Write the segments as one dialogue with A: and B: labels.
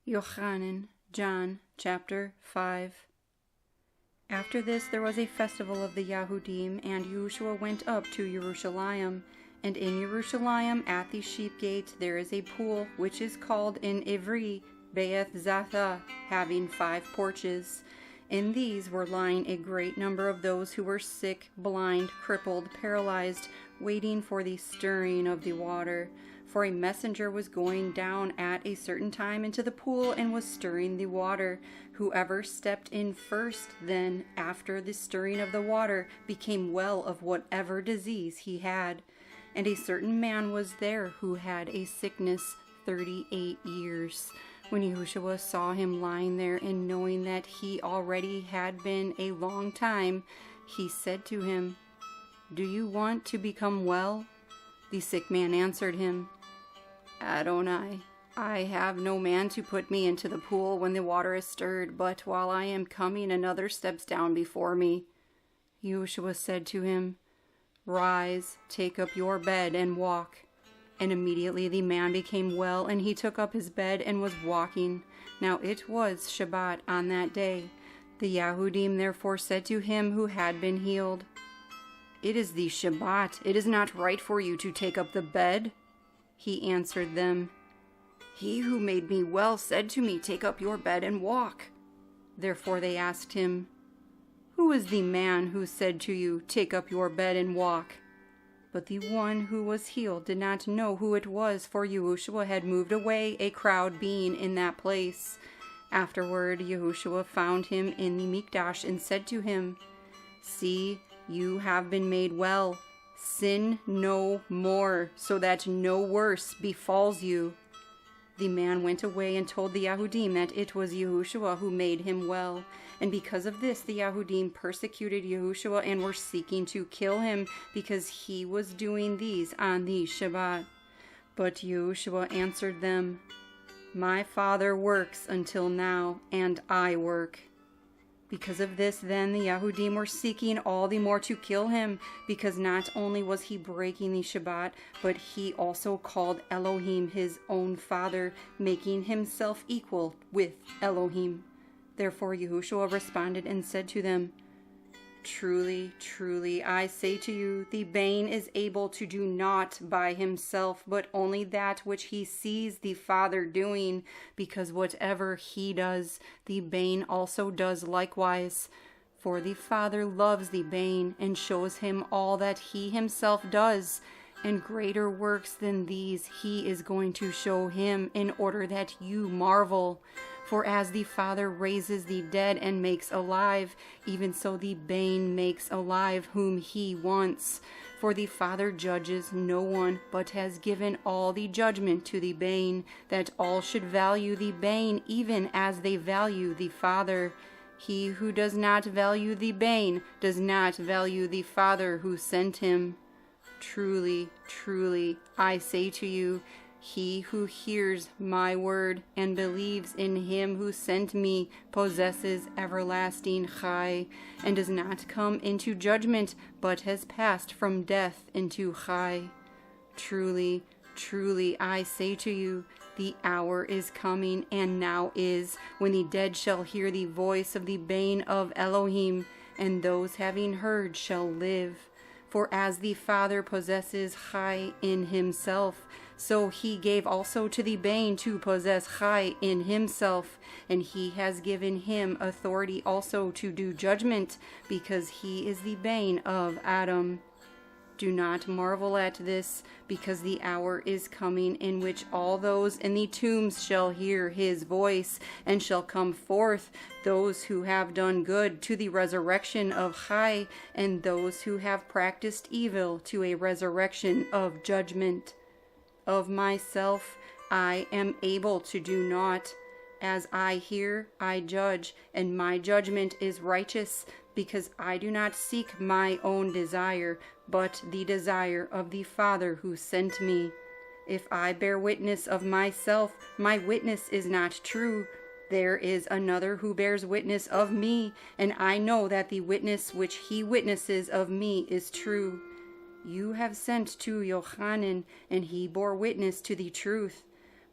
A: Yohanan, John, chapter 5. After this there was a festival of the Yahudim, and Yahusha went up to Jerusalem. And in Jerusalem at the sheep gate there is a pool, which is called in Ivri Be'eth Zatha, having 5 porches. In these were lying a great number of those who were sick, blind, crippled, paralyzed, waiting for the stirring of the water. For a messenger was going down at a certain time into the pool and was stirring the water. Whoever stepped in first, then, after the stirring of the water, became well of whatever disease he had. And a certain man was there who had a sickness 38 years. When Yahushua saw him lying there, and knowing that he already had been a long time, he said to him, "Do you want to become well?" The sick man answered him, "Adonai, I have no man to put me into the pool when the water is stirred, but while I am coming another steps down before me." Yahushua said to him, "Rise, take up your bed and walk." And immediately the man became well, and he took up his bed and was walking. Now it was Shabbat on that day. The Yahudim therefore said to him who had been healed, "It is the Shabbat. It is not right for you to take up the bed." He answered them, "He who made me well said to me, 'Take up your bed and walk.'" Therefore they asked him, "Who is the man who said to you, 'Take up your bed and walk'?" But the one who was healed did not know who it was, for Yahushua had moved away, a crowd being in that place. Afterward Yahushua found him in the Mikdash and said to him, "See, you have been made well. Sin no more, so that no worse befalls you." The man went away and told the Yahudim that it was Yahushua who made him well. And because of this the Yahudim persecuted Yahushua and were seeking to kill him, because he was doing these on the Shabbat. But Yahushua answered them, "My Father works until now, and I work." Because of this then the Yahudim were seeking all the more to kill him, because not only was he breaking the Shabbat, but he also called Elohim his own father, making himself equal with Elohim. Therefore Yahushua responded and said to them, "Truly, truly, I say to you, the Bane is able to do naught by himself, but only that which he sees the Father doing, because whatever he does, the Bane also does likewise. For the Father loves the Bane, and shows him all that he himself does, and greater works than these he is going to show him, in order that you marvel. For as the Father raises the dead and makes alive, even so the Bane makes alive whom he wants. For the Father judges no one, but has given all the judgment to the Bane, that all should value the Bane even as they value the Father. He who does not value the Bane does not value the Father who sent him. Truly, truly, I say to you, he who hears my word and believes in him who sent me possesses everlasting Chai, and does not come into judgment, but has passed from death into Chai. Truly, truly, I say to you, the hour is coming, and now is, when the dead shall hear the voice of the Bane of Elohim, and those having heard shall live. For as the Father possesses Chai in himself, so he gave also to the Bane to possess Chai in himself, and he has given him authority also to do judgment, because he is the Bane of Adon. Do not marvel at this, because the hour is coming in which all those in the tombs shall hear his voice, and shall come forth, those who have done good to the resurrection of Chai, and those who have practiced evil to a resurrection of judgment. Of myself I am able to do naught. As I hear, I judge, and my judgment is righteous, because I do not seek my own desire, but the desire of the Father who sent me. If I bear witness of myself, my witness is not true. There is another who bears witness of me, and I know that the witness which he witnesses of me is true. You have sent to Yohanan, and he bore witness to the truth.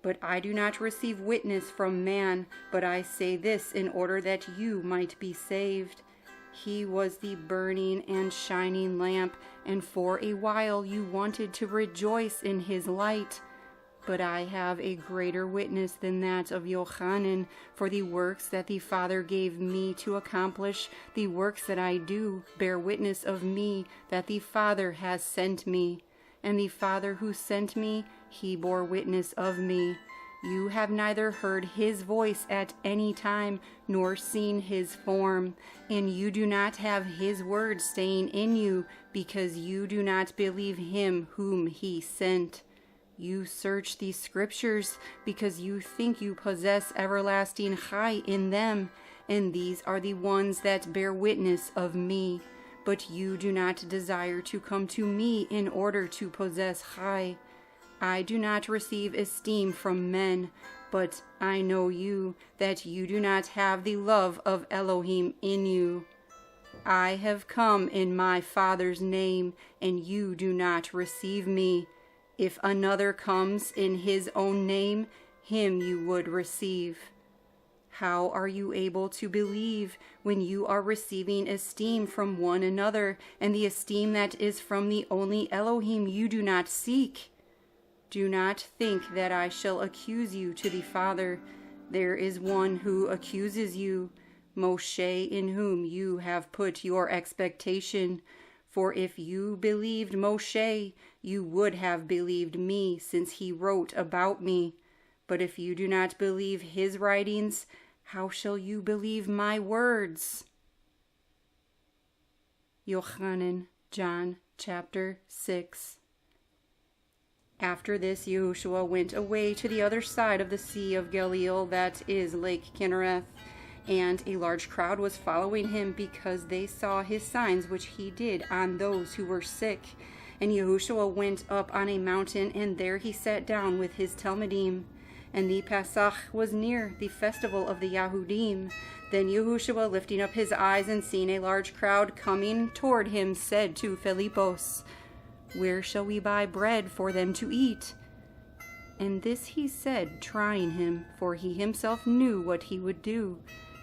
A: But I do not receive witness from man, but I say this in order that you might be saved. He was the burning and shining lamp, and for a while you wanted to rejoice in his light. But I have a greater witness than that of Yohanan, for the works that the Father gave me to accomplish, the works that I do, bear witness of me that the Father has sent me. And the Father who sent me, he bore witness of me. You have neither heard his voice at any time, nor seen his form, and you do not have his word staying in you, because you do not believe him whom he sent. You search the scriptures, because you think you possess everlasting chai in them, and these are the ones that bear witness of me. But you do not desire to come to me in order to possess chai. I do not receive esteem from men, but I know you, that you do not have the love of Elohim in you. I have come in my Father's name, and you do not receive me. If another comes in his own name, him you would receive. How are you able to believe when you are receiving esteem from one another, and the esteem that is from the only Elohim you do not seek? Do not think that I shall accuse you to the Father. There is one who accuses you, Moshe, in whom you have put your expectation. For if you believed Moshe, you would have believed me, since he wrote about me. But if you do not believe his writings, how shall you believe my words? Yohanan, John, chapter 6. After this, Yahusha went away to the other side of the Sea of Galilee, that is Lake Kinnereth, and a large crowd was following him, because they saw his signs which he did on those who were sick. And Yahusha went up on a mountain, and there he sat down with his Talmudim. And the Pesach was near, the festival of the Yahudim. Then Yahusha, lifting up his eyes and seeing a large crowd coming toward him, said to Philippos, Where shall we buy bread for them to eat? And this he said, trying him, for he himself knew what he would do.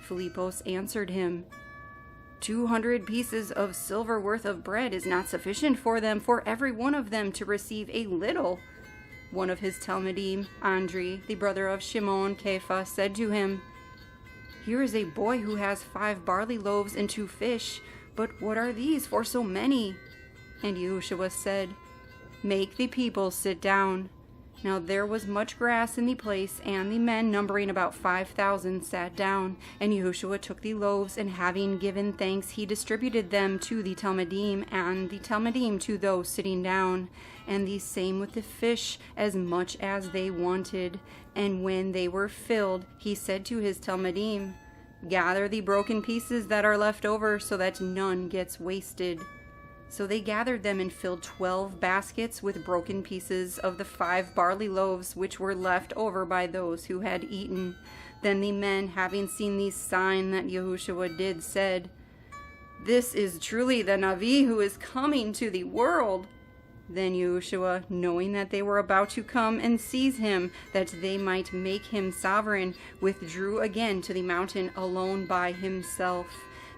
A: Philippos answered him, 200 pieces of silver worth of bread is not sufficient for them, for every one of them to receive a little. One of his Talmudim, Andri, the brother of Shimon Kepha, said to him, Here is a boy who has 5 barley loaves and 2 fish, but what are these for so many? And Yahushua said, Make the people sit down. Now there was much grass in the place, and the men, numbering about 5,000, sat down. And Yahushua took the loaves, and having given thanks, he distributed them to the Talmudim, and the Talmudim to those sitting down, and the same with the fish, as much as they wanted. And when they were filled, he said to his Talmudim, Gather the broken pieces that are left over, so that none gets wasted. So they gathered them and filled 12 baskets with broken pieces of the 5 barley loaves which were left over by those who had eaten. Then the men, having seen the sign that Yahushua did, said, This is truly the Navi who is coming to the world. Then Yahushua, knowing that they were about to come and seize him, that they might make him sovereign, withdrew again to the mountain alone by himself.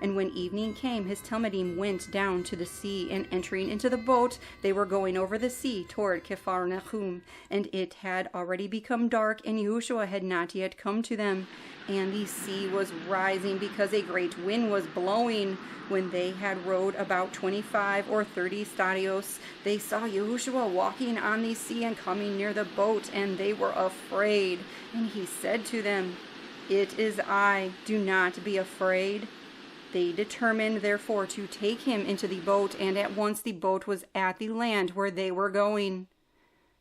A: And when evening came, his Talmudim went down to the sea, and entering into the boat, they were going over the sea toward Capharnaum. And it had already become dark, and Yahushua had not yet come to them. And the sea was rising, because a great wind was blowing. When they had rowed about 25 or 30 stadios, they saw Yahushua walking on the sea and coming near the boat, and they were afraid. And he said to them, It is I, do not be afraid. They determined, therefore, to take him into the boat, and at once the boat was at the land where they were going.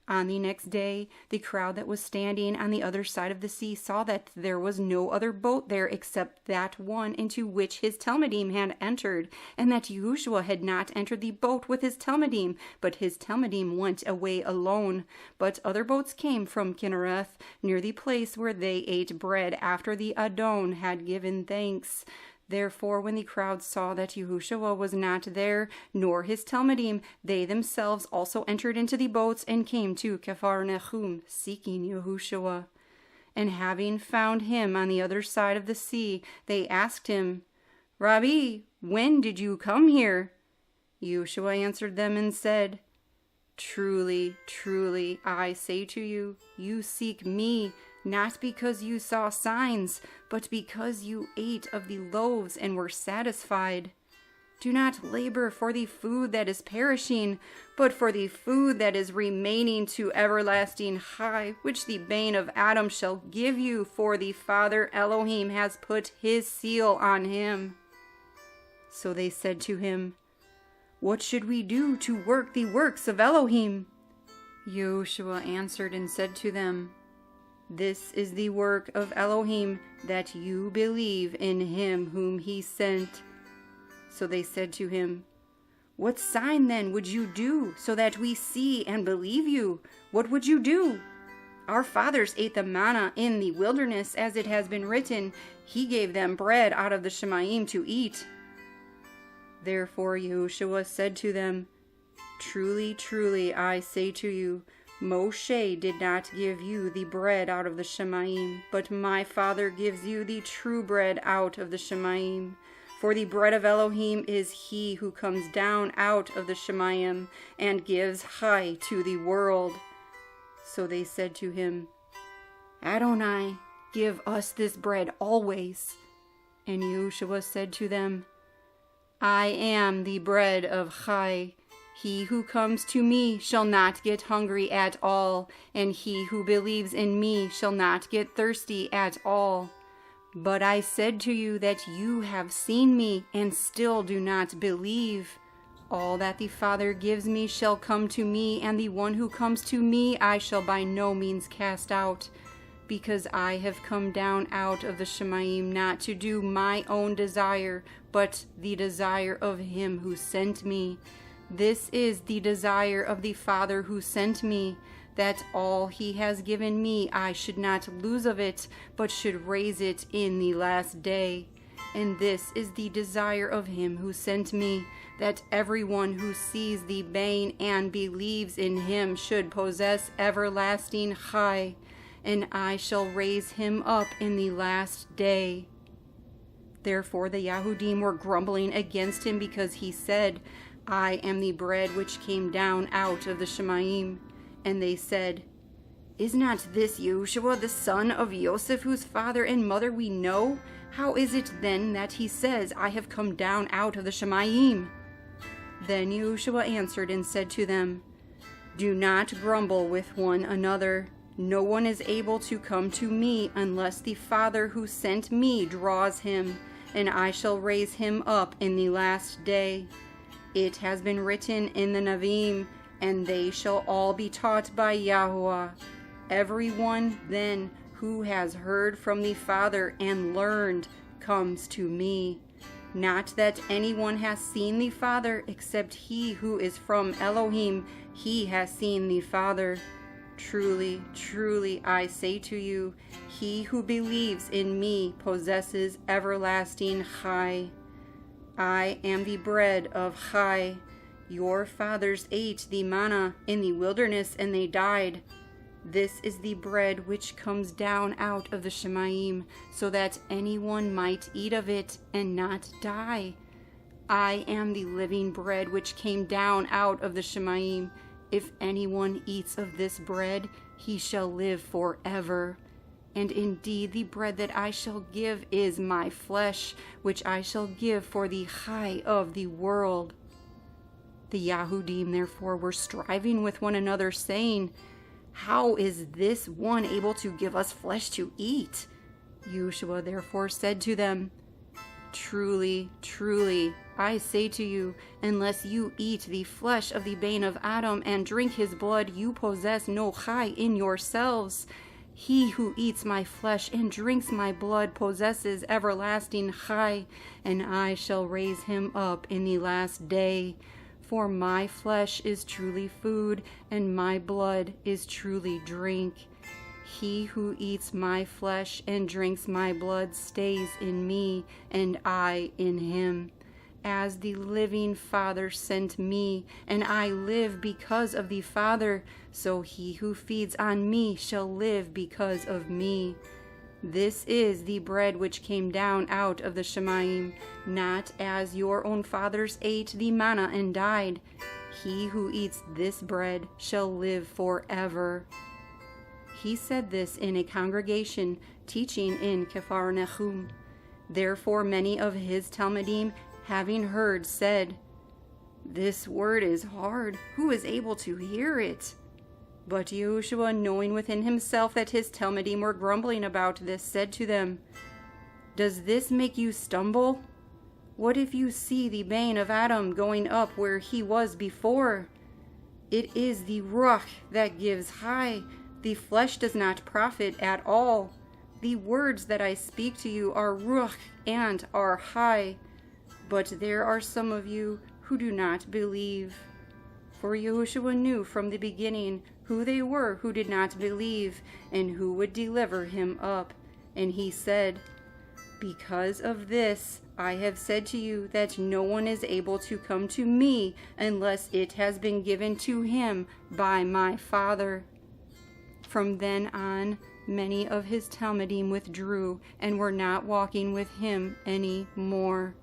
A: On the next day, the crowd that was standing on the other side of the sea saw that there was no other boat there except that one into which his Talmudim had entered, and that Yahushua had not entered the boat with his Talmudim, but his Talmudim went away alone. But other boats came from Kinnereth, near the place where they ate bread after the Adon had given thanks. Therefore, when the crowd saw that Yahushua was not there, nor his Talmudim, they themselves also entered into the boats and came to Capharnaum, seeking Yahushua. And having found him on the other side of the sea, they asked him, Rabbi, when did you come here? Yahushua answered them and said, Truly, truly, I say to you, you seek me, not because you saw signs, but because you ate of the loaves and were satisfied. Do not labor for the food that is perishing, but for the food that is remaining to everlasting high, which the bane of Adam shall give you, for the Father Elohim has put his seal on him. So they said to him, What should we do to work the works of Elohim? Yahshua answered and said to them, This is the work of Elohim, that you believe in him whom he sent. So they said to him, What sign then would you do, so that we see and believe you? What would you do? Our fathers ate the manna in the wilderness, as it has been written, He gave them bread out of the Shemaim to eat. Therefore Yahushua said to them, Truly, truly, I say to you, Moshe did not give you the bread out of the Shemaim, but my Father gives you the true bread out of the Shemaim. For the bread of Elohim is he who comes down out of the Shemaim and gives chai to the world. So they said to him, Adonai, give us this bread always. And Yahushua said to them, I am the bread of chai. He who comes to me shall not get hungry at all, and he who believes in me shall not get thirsty at all. But I said to you that you have seen me, and still do not believe. All that the Father gives me shall come to me, and the one who comes to me I shall by no means cast out. Because I have come down out of the Shemaim not to do my own desire, but the desire of him who sent me. This is the desire of the Father who sent me, that all he has given me I should not lose of it, but should raise it in the last day. And this is the desire of him who sent me, that everyone who sees the bane and believes in him should possess everlasting chai, and I shall raise him up in the last day. Therefore the Yahudim were grumbling against him, because he said, I am the bread which came down out of the Shemaim. And they said, Is not this Yahushua the son of Yosef, whose father and mother we know? How is it then that he says, I have come down out of the Shemaim? Then Yahushua answered and said to them, Do not grumble with one another. No one is able to come to me unless the Father who sent me draws him, and I shall raise him up in the last day. It has been written in the Navim, and they shall all be taught by Yahuah. Everyone then who has heard from the Father and learned comes to me. Not that anyone has seen the Father, except he who is from Elohim, he has seen the Father. Truly, truly, I say to you, he who believes in me possesses everlasting chai. I am the bread of chai. Your fathers ate the manna in the wilderness, and they died. This is the bread which comes down out of the Shemaim, so that anyone might eat of it and not die. I am the living bread which came down out of the Shemaim. If anyone eats of this bread, he shall live forever. And indeed the bread that I shall give is my flesh, which I shall give for the chai of the world. The Yahudim therefore were striving with one another, saying, How is this one able to give us flesh to eat? Yahshua therefore said to them, Truly, truly, I say to you, unless you eat the flesh of the bane of Adam and drink his blood, you possess no chai in yourselves. He who eats my flesh and drinks my blood possesses everlasting chai, and I shall raise him up in the last day. For my flesh is truly food, and my blood is truly drink. He who eats my flesh and drinks my blood stays in me, and I in him. As the living Father sent me, and I live because of the Father, so he who feeds on me shall live because of me. This is the bread which came down out of the Shemaim, not as your own fathers ate the manna and died. He who eats this bread shall live forever. He said this in a congregation, teaching in Capharnaum. Therefore many of his Talmudim, having heard, said, "This word is hard. Who is able to hear it?" But Yahushua, knowing within himself that his Talmudim were grumbling about this, said to them, "Does this make you stumble? What if you see the bane of Adam going up where he was before? It is the Ruah that gives high. The flesh does not profit at all. The words that I speak to you are Ruah and are high. But there are some of you who do not believe." For Yahushua knew from the beginning who they were who did not believe, and who would deliver him up. And he said, "Because of this I have said to you that no one is able to come to me unless it has been given to him by my Father." From then on, many of his Talmudim withdrew and were not walking with him any more.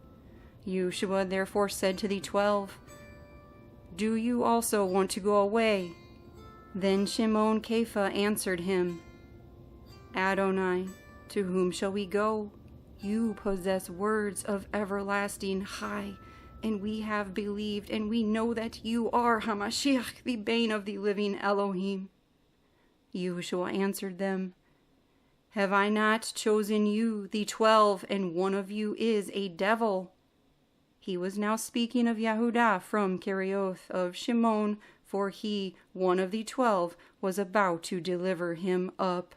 A: Yahshua therefore said to the 12, "Do you also want to go away?" Then Shimon Kepha answered him, "Adonai, to whom shall we go? You possess words of everlasting high, and we have believed, and we know that you are Hamashiach, the bane of the living Elohim." Yahushua answered them, "Have I not chosen you, the 12, and one of you is a devil?" He was now speaking of Yehudah from Kerioth of Shimon, for he, one of the 12, was about to deliver him up.